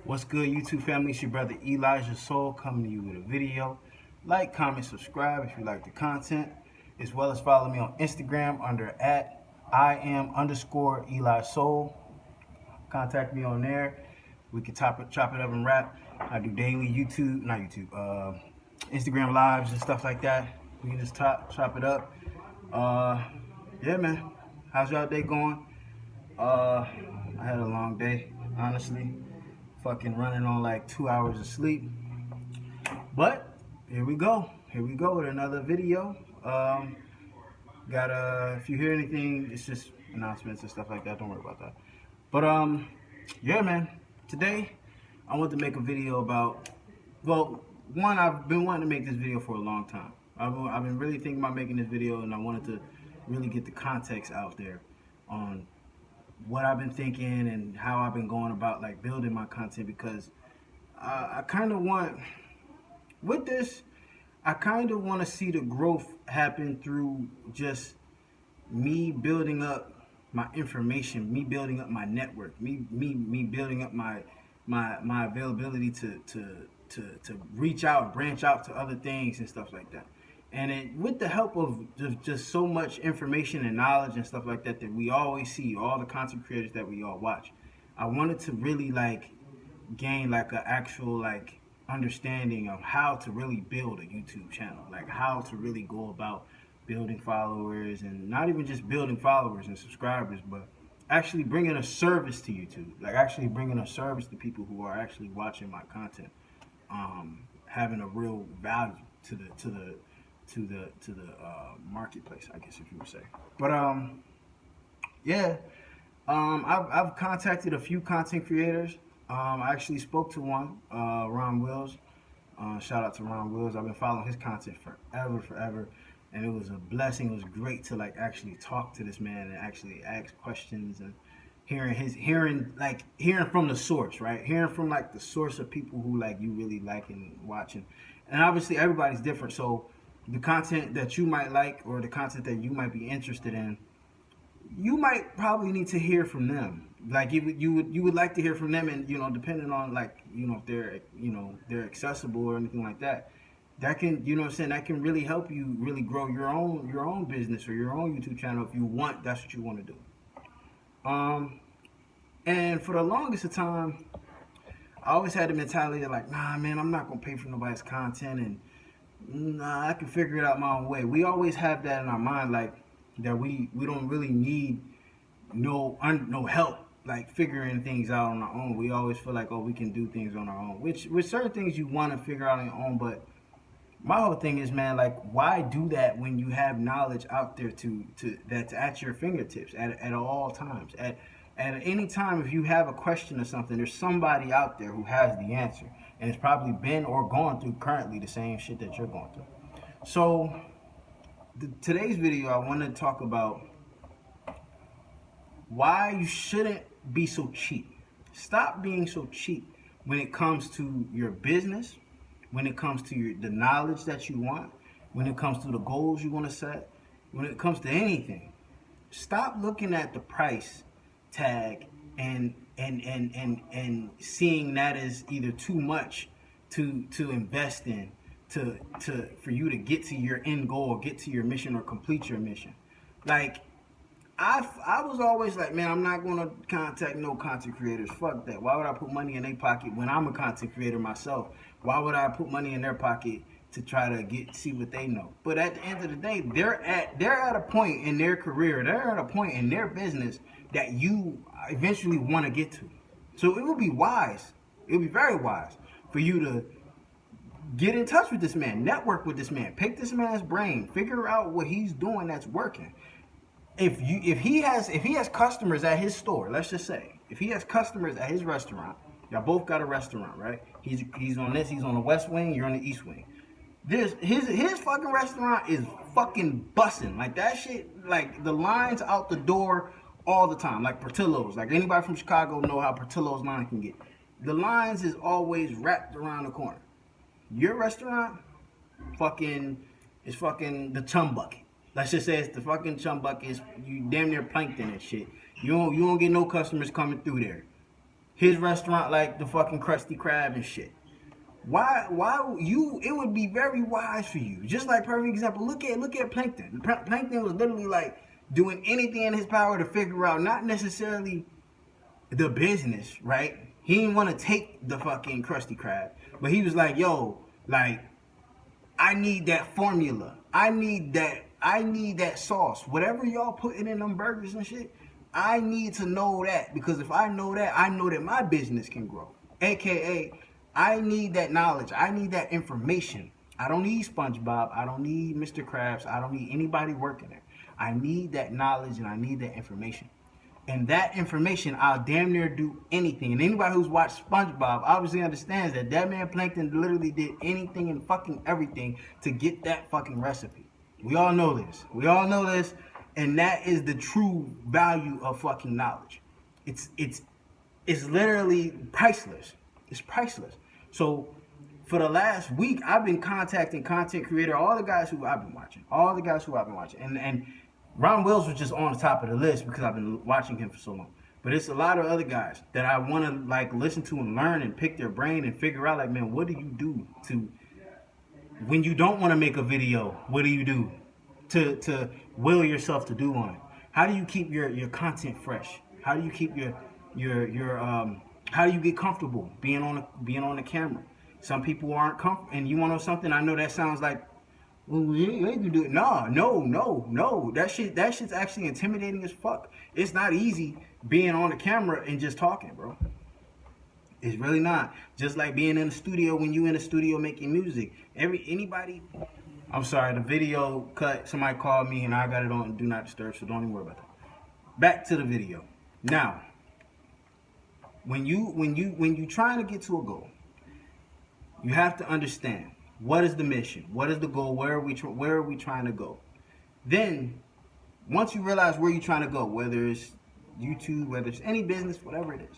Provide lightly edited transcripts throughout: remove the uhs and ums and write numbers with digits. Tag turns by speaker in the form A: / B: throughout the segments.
A: What's good, YouTube family? It's your brother Elijah Soul coming to you with a video. Like, comment, subscribe if you like the content, as well as follow me on Instagram under @Iam_Eli Soul. Contact me on there. We can chop it up and rap. I do daily Instagram lives and stuff like that. We can just chop it up. Yeah, man. How's y'all day going? I had a long day, honestly. Fucking running on like 2 hours of sleep. But here we go. Here we go with another video. If you hear anything, it's just announcements and stuff like that. Don't worry about that. But yeah, man. Today I want to make a video about. Well, one, I've been wanting to make this video for a long time. I've been really thinking about making this video, and I wanted to really get the context out there on what I've been thinking and how I've been going about like building my content, because I kind of want, with this, I kind of want to see the growth happen through just me building up my information, me building up my network, me building up my availability to reach out and branch out to other things and stuff like that. And with the help of just so much information and knowledge and stuff like that we always see, all the content creators that we all watch, I wanted to really like gain like an actual like understanding of how to really build a YouTube channel, like how to really go about building followers, and not even just building followers and subscribers, but actually bringing a service to YouTube, like actually bringing a service to people who are actually watching my content, having a real value to the marketplace, I guess, if you would say. But yeah, I've contacted a few content creators. I actually spoke to one, Ron Wills. Shout out to Ron Wills. I've been following his content forever, and it was a blessing. It was great to like actually talk to this man and actually ask questions and hearing from the source, right? Hearing from like the source of people who like you really like and watching. And obviously everybody's different, so the content that you might like or the content that you might be interested in, you might probably need to hear from them. Like you would like to hear from them, and depending on like if they're accessible or anything like that, that can that can really help you really grow your own business or your own YouTube channel if you want. That's what you want to do. And for the longest of time, I always had the mentality of like, nah, man, I'm not gonna pay for nobody's content, and nah, I can figure it out my own way. We always have that in our mind, like that we don't really need no help, like figuring things out on our own. We always feel like, oh, we can do things on our own, which with certain things you want to figure out on your own. But my whole thing is, man, like, why do that when you have knowledge out there that's at your fingertips at all times? At any time, if you have a question or something, there's somebody out there who has the answer, and it's probably been or gone through currently the same shit that you're going through. So today's video, I want to talk about why you shouldn't be so cheap. Stop being so cheap when it comes to your business, when it comes to the knowledge that you want, when it comes to the goals you want to set, when it comes to anything. Stop looking at the price tag and seeing that as either too much to invest in for you to get to your end goal, or get to your mission, or complete your mission. Like I was always like, man, I'm not gonna contact no content creators. Fuck that. Why would I put money in their pocket when I'm a content creator myself? Why would I put money in their pocket to try to see what they know? But at the end of the day, they're at a point in their career, they're at a point in their business that you eventually want to get to. So it would be wise, it would be very wise for you to get in touch with this man, network with this man, pick this man's brain, figure out what he's doing that's working. If he has customers at his store, let's just say, if he has customers at his restaurant, y'all both got a restaurant, right? He's on the West Wing, you're on the East Wing. His fucking restaurant is fucking busting. Like that shit, like the lines out the door all the time. Like Portillo's. Like anybody from Chicago know how Portillo's line can get. The lines is always wrapped around the corner. Your restaurant is fucking the chum bucket. Let's just say it's the fucking chum bucket. You damn near plankton and shit. You don't get no customers coming through there. his restaurant like the fucking Krusty Krab and shit. Why you? It would be very wise for you. Just like perfect example. Look at Plankton. Plankton was literally like doing anything in his power to figure out not necessarily the business, right? He didn't want to take the fucking Krusty Krab, but he was like, yo, like, I need that formula. I need that sauce. Whatever y'all putting in them burgers and shit, I need to know that, because if I know that, I know that my business can grow. AKA, I need that knowledge. I need that information. I don't need SpongeBob. I don't need Mr. Krabs. I don't need anybody working there. I need that knowledge and I need that information. And that information, I'll damn near do anything. And anybody who's watched SpongeBob obviously understands that that man Plankton literally did anything and fucking everything to get that fucking recipe. We all know this. We all know this. And that is the true value of fucking knowledge. It's literally priceless. It's priceless. So for the last week, I've been contacting content creator, all the guys who I've been watching. And Ron Wells was just on the top of the list because I've been watching him for so long. But it's a lot of other guys that I want to like listen to and learn and pick their brain and figure out, like, man, what do you do to, when you don't want to make a video, what do you do to will yourself to do one? How do you keep your content fresh? How do you keep your how do you get comfortable being on the camera? Some people aren't comfortable, and you want to know something? I know that sounds like, well, you can do it. No. That shit's actually intimidating as fuck. It's not easy being on the camera and just talking, bro. It's really not. Just like being in the studio when you in the studio making music. Anybody. I'm sorry, the video cut. Somebody called me and I got it on Do Not Disturb, so don't even worry about that. Back to the video. Now, when you trying to get to a goal, you have to understand, what is the mission? What is the goal? Where are we trying to go? Then, once you realize where you're trying to go, whether it's YouTube, whether it's any business, whatever it is,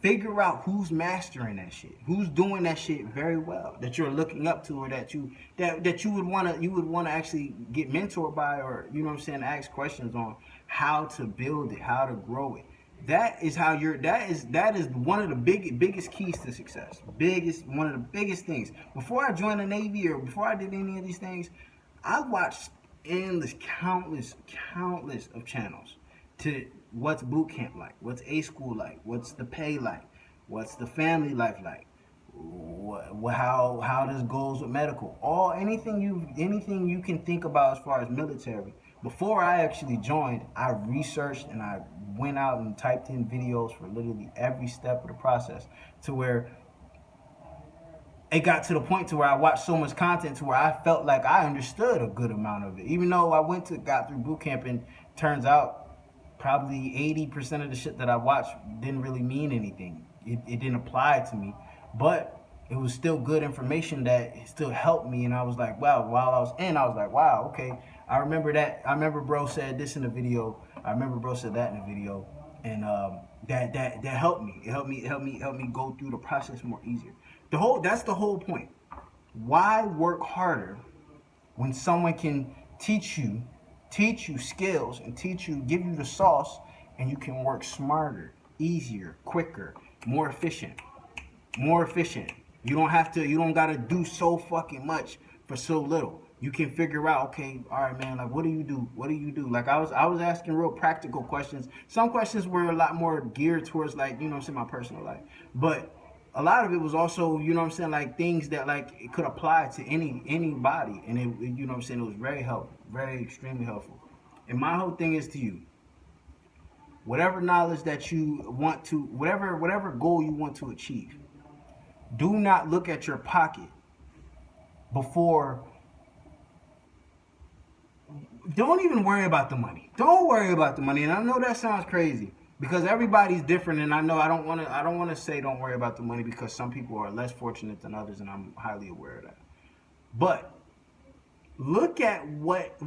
A: figure out who's mastering that shit, who's doing that shit very well, that you're looking up to, or that you would want to actually get mentored by, or you know what I'm saying, ask questions on how to build it, how to grow it. That is one of the biggest keys to success. One of the biggest things. Before I joined the Navy or before I did any of these things, I watched countless of channels to what's boot camp like, what's A school like, what's the pay like, what's the family life like, how this goes with medical, anything you can think about as far as military. Before I actually joined, I researched and I went out and typed in videos for literally every step of the process, to where it got to the point to where I watched so much content to where I felt like I understood a good amount of it. Even though I got through boot camp, and turns out probably 80% of the shit that I watched didn't really mean anything. It didn't apply to me, but it was still good information that still helped me. And I was like, wow, while I was like, wow, okay. I remember that. I remember bro said this in the video. I remember bro said that in the video. And that helped me. It helped me go through the process more easier. That's the whole point. Why work harder when someone can teach you skills and give you the sauce, and you can work smarter, easier, quicker, more efficient. You don't gotta do so fucking much for so little. You can figure out, okay, all right, man, like, what do you do? Like, I was asking real practical questions. Some questions were a lot more geared towards, like, you know what I'm saying, my personal life. But a lot of it was also, you know what I'm saying, like, things that, like, it could apply to anybody. And it, you know what I'm saying, it was very extremely helpful. And my whole thing is to you, whatever knowledge that you want to, whatever goal you want to achieve, do not look at your pocket before. Don't even worry about the money. Don't worry about the money. And I know that sounds crazy because everybody's different. And I know I don't want to say don't worry about the money, because some people are less fortunate than others, and I'm highly aware of that. But look at what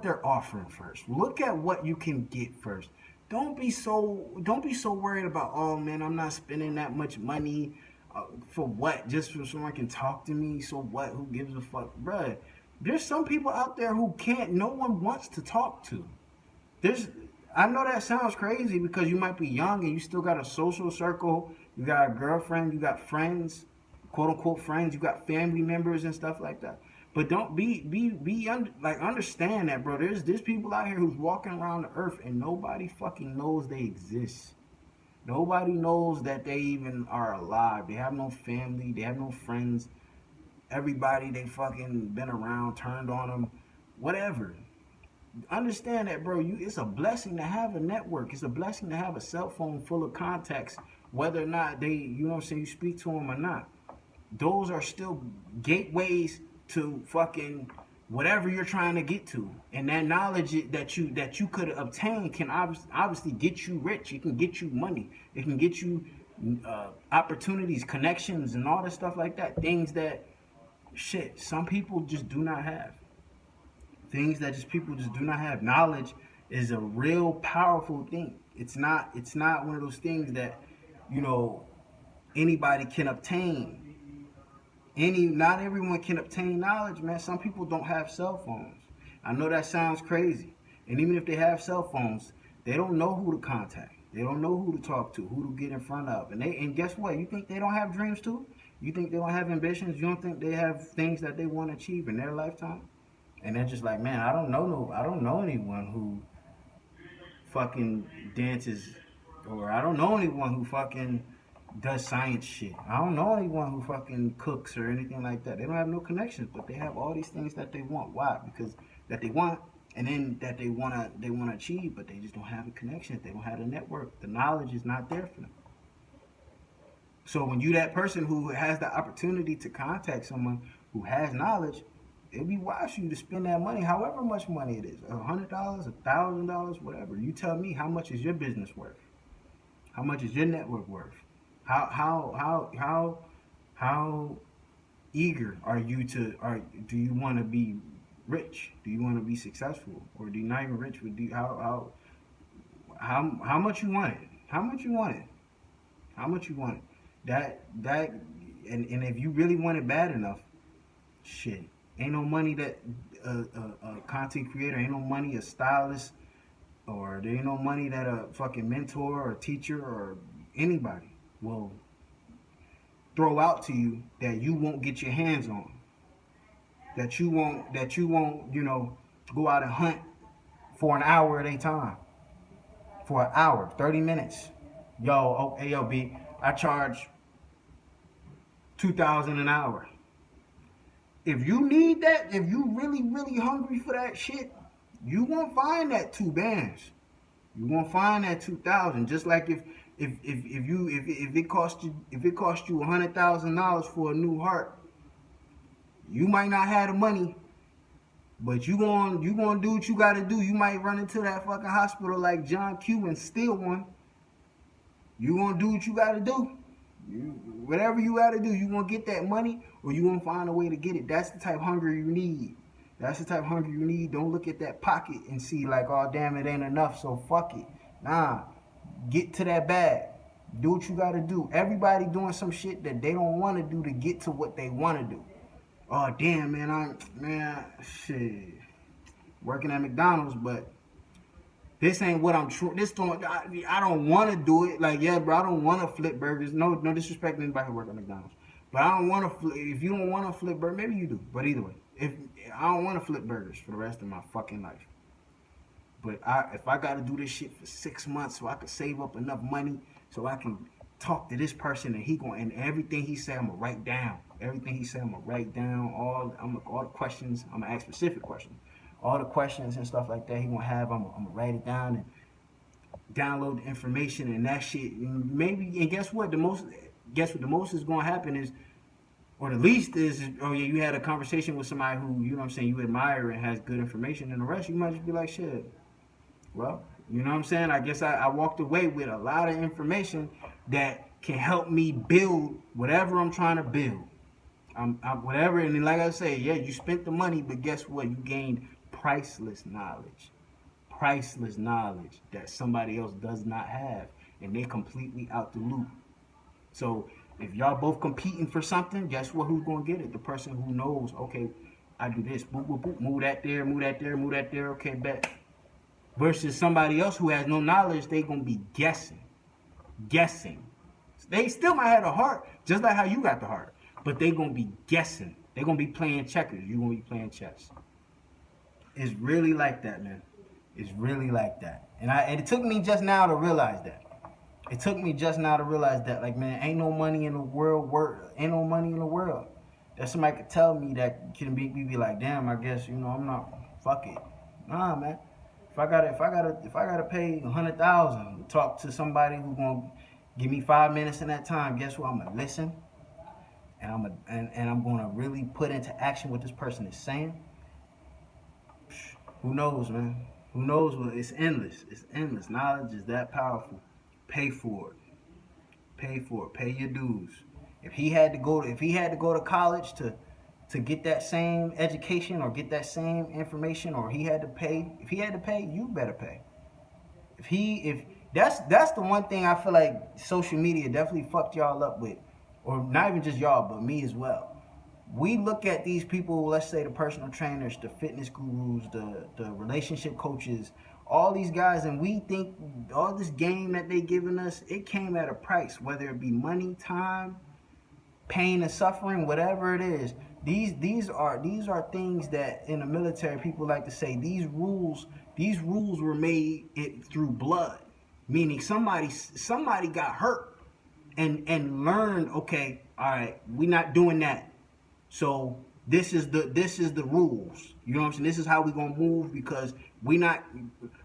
A: they're offering first. Look at what you can get first. Don't be so worried about, oh man, I'm not spending that much money for what? Just so someone can talk to me. So what? Who gives a fuck, bruh? There's some people out there who no one wants to talk to. I know that sounds crazy because you might be young and you still got a social circle. You got a girlfriend. You got friends, quote unquote friends. You got family members and stuff like that. But don't like understand that, bro. There's people out here who's walking around the earth and nobody fucking knows they exist. Nobody knows that they even are alive. They have no family. They have no friends. Everybody they fucking been around turned on them. Whatever. Understand that, bro. It's a blessing to have a network. It's a blessing to have a cell phone full of contacts, whether or not they, you know what I'm saying, you speak to them or not. Those are still gateways to fucking whatever you're trying to get to, and that knowledge that you could obtain can obviously get you rich. It can get you money. It can get you opportunities, connections, and all this stuff like that. Things that shit some people just do not have. Things that just people just do not have. Knowledge is a real powerful thing. It's not one of those things that, you know, anybody can obtain. Not everyone can obtain knowledge, man. Some people don't have cell phones. I know that sounds crazy. And even if they have cell phones, they don't know who to contact. They don't know who to talk to, who to get in front of. And guess what? You think they don't have dreams too? You think they don't have ambitions? You don't think they have things that they want to achieve in their lifetime? And they're just like, man, I don't know anyone who fucking dances, or I don't know anyone who fucking does science shit. I don't know anyone who fucking cooks or anything like that. They don't have no connections, but they have all these things that they want. Why? Because that they want, and then that they wanna achieve, but they just don't have the connections. They don't have the network. The knowledge is not there for them. So when you that person who has the opportunity to contact someone who has knowledge, it'd be wise for you to spend that money, however much money it is, $100, $1,000, whatever. You tell me, how much is your business worth? How much is your network worth? How eager are you to? Do you want to be rich? Do you want to be successful, or do you not even rich? But how much you want it? How much you want it? How much you want it? And if you really want it bad enough, shit, ain't no money that a content creator, ain't no money a stylist, or there ain't no money that a fucking mentor or teacher or anybody will throw out to you that you won't get your hands on. That you won't, you know, go out and hunt for an hour at a time. For an hour, 30 minutes. Yo, hey, yo, B, I charge $2,000 an hour. If you need that, if you really, really hungry for that shit, you won't find that 2 bands. You won't find that 2,000. Just like if it cost you $100,000 for a new heart, you might not have the money, but you gonna do what you gotta do. You might run into that fucking hospital like John Q and steal one. You gonna do what you gotta do. Whatever you gotta do, you gonna get that money, or you gonna find a way to get it. That's the type of hunger you need. That's the type of hunger you need. Don't look at that pocket and see like, oh damn, it ain't enough, so fuck it. Nah, get to that bag. Do what you gotta do. Everybody doing some shit that they don't want to do to get to what they want to do. Oh damn, man, shit, working at McDonald's, but this ain't what I'm true. I don't want to do it. Like, yeah, bro, I don't want to flip burgers. No disrespect to anybody who work at McDonald's, but I don't want to flip. If you don't want to flip burgers, maybe you do. But either way, if I don't want to flip burgers for the rest of my fucking life. But if I got to do this shit for 6 months so I can save up enough money so I can talk to this person and everything he said I'm gonna write down. Everything he said I'm gonna write down. All the questions. I'm gonna ask specific questions. All the questions and stuff like that he gonna have. I'm gonna write it down and download the information and that shit. And guess what? The most is gonna happen is, or the least is, oh yeah, you had a conversation with somebody who, you know what I'm saying, you admire and has good information, and the rest you might just be like, shit, well, you know what I'm saying? I guess I walked away with a lot of information that can help me build whatever I'm trying to build. Whatever, and then like I say, yeah, you spent the money, but guess what? You gained priceless knowledge that somebody else does not have, and they're completely out the loop. So if y'all both competing for something, guess what? Who's gonna get it? The person who knows, okay, I do this, boop, boop, boop, move that there, move that there, move that there, okay, bet. versus somebody else who has no knowledge. They gonna be guessing. They still might have a heart, just like how you got the heart, but they gonna be guessing. They gonna be playing checkers. You gonna be playing chess. It's really like that, man. It's really like that. And it took me just now to realize that. It took me just now to realize that, like, man, ain't no money in the world. Ain't no money in the world that somebody could tell me that can be like, damn, I guess I'm not. Fuck it. Nah, man. If I gotta pay 100,000 to talk to somebody who gonna give me 5 minutes in that time, guess what? I'm gonna listen, and I'm gonna really put into action what this person is saying. Who knows, man? Who knows? What? It's endless. It's endless. Knowledge is that powerful. Pay for it. Pay for it. Pay your dues. If he had to go to college to get that same education or get that same information, or if he had to pay, you better pay. If that's the one thing I feel like social media definitely fucked y'all up with, or not even just y'all, but me as well. We look at these people, let's say the personal trainers, the fitness gurus, the relationship coaches, all these guys, and we think all this game that they giving us, it came at a price, whether it be money, time, pain and suffering, whatever it is. These are things that in the military people like to say these rules were made through blood, meaning somebody got hurt and learned, okay, all right, we're not doing that. So this is the rules. You know what I'm saying? This is how we gonna move, because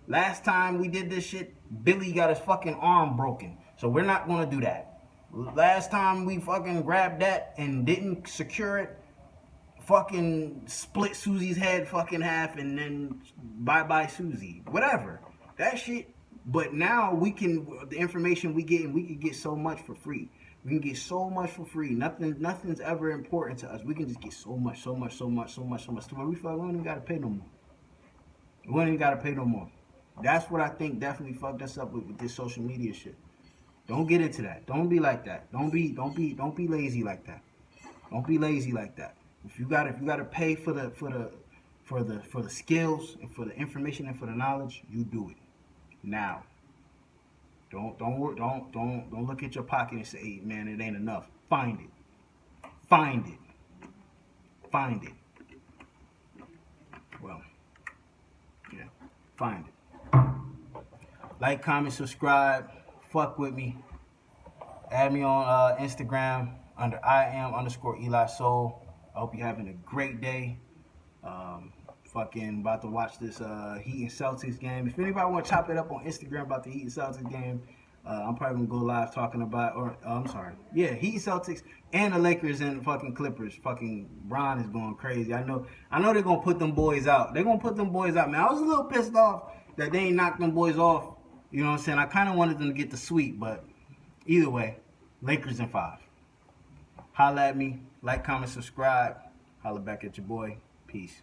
A: last time we did this shit, Billy got his fucking arm broken. So we're not gonna do that. Last time we fucking grabbed that and didn't secure it, fucking split Susie's head fucking half, and then bye Susie. Whatever. That shit. But now the information we get, and we can get so much for free. We can get so much for free. Nothing's ever important to us. We can just get so much to where we feel like we don't even gotta pay no more. We don't even gotta pay no more. That's what I think definitely fucked us up with this social media shit. Don't get into that. Don't be like that. Don't be lazy like that. Don't be lazy like that. If you gotta pay for the skills and for the information and for the knowledge, you do it now. Don't look at your pocket and say, hey, man, it ain't enough. Find it. Well, yeah, find it. Like, comment, subscribe. Fuck with me. Add me on Instagram under @IAM_Eli Soul. I hope you're having a great day. Fucking about to watch this Heat and Celtics game. If anybody want to chop it up on Instagram about the Heat and Celtics game, I'm probably gonna go live talking about, Heat and Celtics and the Lakers and the fucking Clippers. Fucking Bron is going crazy. I know they're gonna put them boys out. They're gonna put them boys out, man. I was a little pissed off that they ain't knocked them boys off. You know what I'm saying? I kind of wanted them to get the sweep, but either way, Lakers in 5. Holla at me. Like, comment, subscribe. Holla back at your boy. Peace.